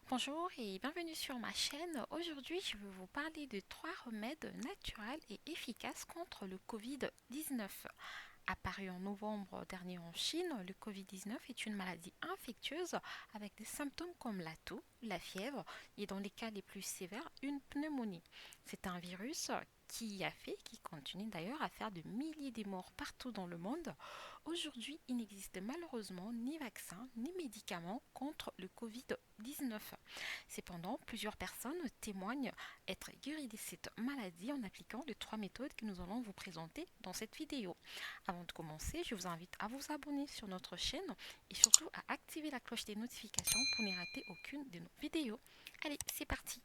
Bonjour et bienvenue sur ma chaîne. Aujourd'hui, je vais vous parler de trois remèdes naturels et efficaces contre le Covid-19. Apparu en novembre dernier en Chine, le Covid-19 est une maladie infectieuse avec des symptômes comme la toux, la fièvre et dans les cas les plus sévères, une pneumonie. C'est un virus qui continue d'ailleurs à faire de milliers de morts partout dans le monde. Aujourd'hui, il n'existe malheureusement ni vaccin ni médicament contre le Covid-19. Cependant, plusieurs personnes témoignent être guéries de cette maladie en appliquant les trois méthodes que nous allons vous présenter dans cette vidéo. Avant de commencer, je vous invite à vous abonner sur notre chaîne et surtout à activer la cloche des notifications pour ne rater aucune de nos vidéos. Allez, c'est parti!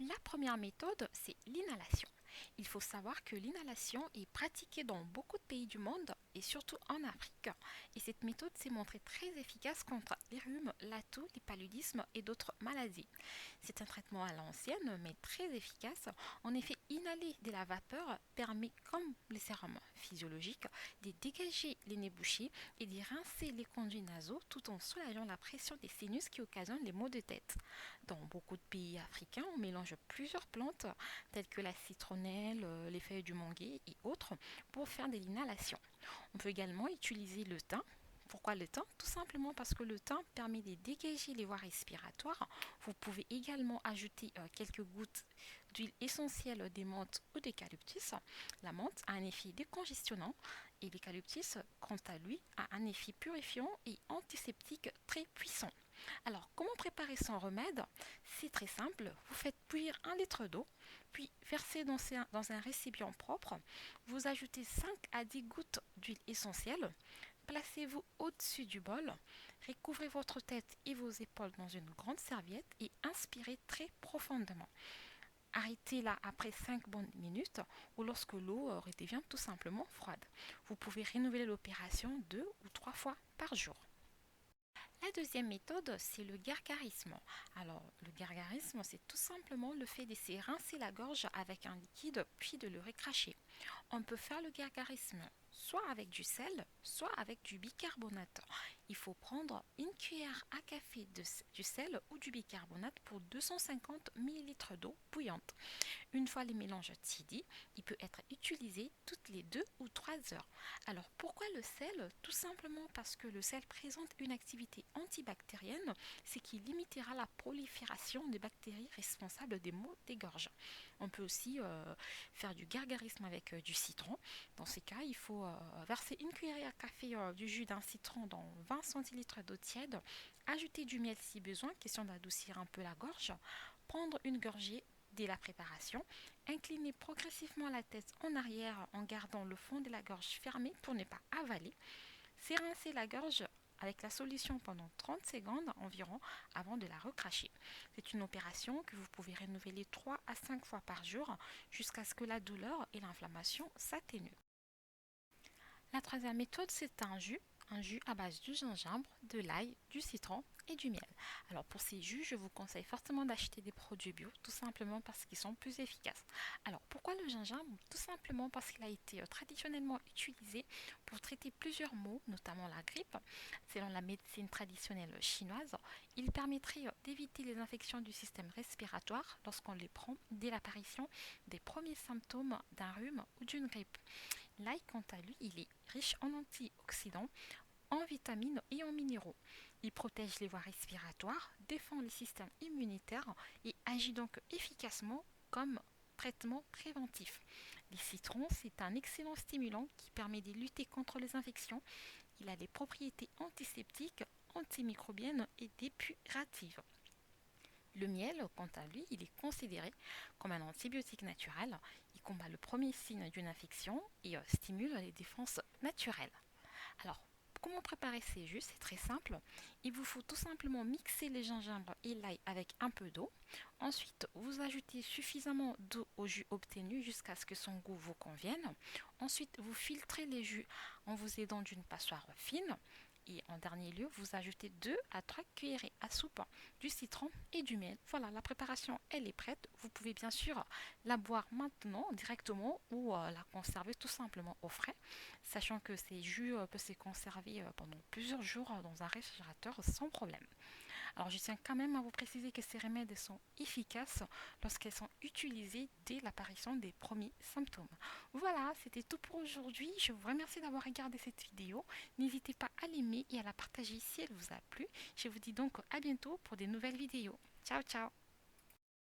La première méthode, c'est l'inhalation. Il faut savoir que l'inhalation est pratiquée dans beaucoup de pays du monde et surtout en Afrique. Et cette méthode s'est montrée très efficace contre les rhumes, la toux, les paludismes et d'autres maladies. C'est un traitement à l'ancienne mais très efficace. En effet, inhaler de la vapeur permet, comme les sérums physiologiques, de dégager les nez bouchés et de rincer les conduits nasaux tout en soulageant la pression des sinus qui occasionnent les maux de tête. Dans beaucoup de pays africains, on mélange plusieurs plantes telles que la citronnelle, les feuilles du manguier et autres pour faire de l'inhalation. On peut également utiliser le thym. Pourquoi le thym? Tout simplement parce que le thym permet de dégager les voies respiratoires. Vous pouvez également ajouter quelques gouttes d'huile essentielle des menthes ou d'eucalyptus. La menthe a un effet décongestionnant et l'eucalyptus, quant à lui, a un effet purifiant et antiseptique très puissant. Alors, comment préparer son remède? C'est très simple. Vous faites bouillir 1 litre d'eau, puis versez dans un récipient propre. Vous ajoutez 5 à 10 gouttes d'huile essentielle. Placez-vous au-dessus du bol. Recouvrez votre tête et vos épaules dans une grande serviette et inspirez très profondément. Arrêtez là après 5 bonnes minutes ou lorsque l'eau redevient tout simplement froide. Vous pouvez renouveler l'opération 2 ou 3 fois par jour. La deuxième méthode, c'est le gargarisme. Alors, le gargarisme, c'est tout simplement le fait de se rincer la gorge avec un liquide puis de le recracher. On peut faire le gargarisme soit avec du sel, soit avec du bicarbonate. Il faut prendre une cuillère à café du sel ou du bicarbonate pour 250 ml d'eau bouillante. Une fois les mélanges tiédis, il peut être utilisé toutes les 2 ou 3 heures. Alors pourquoi le sel? Tout simplement parce que le sel présente une activité antibactérienne, ce qui limitera la prolifération des bactéries responsables des maux des gorges. On peut aussi faire du gargarisme avec du citron. Dans ces cas, il faut verser une cuillerée à café du jus d'un citron dans 20 centilitres d'eau tiède, ajouter du miel si besoin, question d'adoucir un peu la gorge, prendre une gorgée dès la préparation, inclinez progressivement la tête en arrière en gardant le fond de la gorge fermé pour ne pas avaler. S'érincer la gorge avec la solution pendant 30 secondes environ avant de la recracher. C'est une opération que vous pouvez renouveler 3 à 5 fois par jour jusqu'à ce que la douleur et l'inflammation s'atténuent. La troisième méthode, c'est un jus à base du gingembre, de l'ail, du citron et du miel. Alors pour ces jus, je vous conseille fortement d'acheter des produits bio, tout simplement parce qu'ils sont plus efficaces. Alors pourquoi le gingembre? Tout simplement parce qu'il a été traditionnellement utilisé pour traiter plusieurs maux, notamment la grippe. Selon la médecine traditionnelle chinoise, il permettrait d'éviter les infections du système respiratoire lorsqu'on les prend dès l'apparition des premiers symptômes d'un rhume ou d'une grippe. L'ail, quant à lui, il est riche en antioxydants, en vitamines et en minéraux. Il protège les voies respiratoires, défend le système immunitaire et agit donc efficacement comme traitement préventif. Les citrons, c'est un excellent stimulant qui permet de lutter contre les infections. Il a des propriétés antiseptiques, antimicrobiennes et dépuratives. Le miel, quant à lui, il est considéré comme un antibiotique naturel. Il combat le premier signe d'une infection et stimule les défenses naturelles. Alors, comment préparer ces jus? C'est très simple. Il vous faut tout simplement mixer les gingembre et l'ail avec un peu d'eau. Ensuite, vous ajoutez suffisamment d'eau au jus obtenu jusqu'à ce que son goût vous convienne. Ensuite, vous filtrez les jus en vous aidant d'une passoire fine. Et en dernier lieu, vous ajoutez 2 à 3 cuillerées à soupe du citron et du miel. Voilà, la préparation, elle est prête. Vous pouvez bien sûr la boire maintenant directement ou la conserver tout simplement au frais, sachant que ces jus peuvent se conserver pendant plusieurs jours dans un réfrigérateur sans problème. Alors je tiens quand même à vous préciser que ces remèdes sont efficaces lorsqu'elles sont utilisées dès l'apparition des premiers symptômes. Voilà, c'était tout pour aujourd'hui. Je vous remercie d'avoir regardé cette vidéo. N'hésitez pas à l'aimer et à la partager si elle vous a plu. Je vous dis donc à bientôt pour des nouvelles vidéos. Ciao ciao.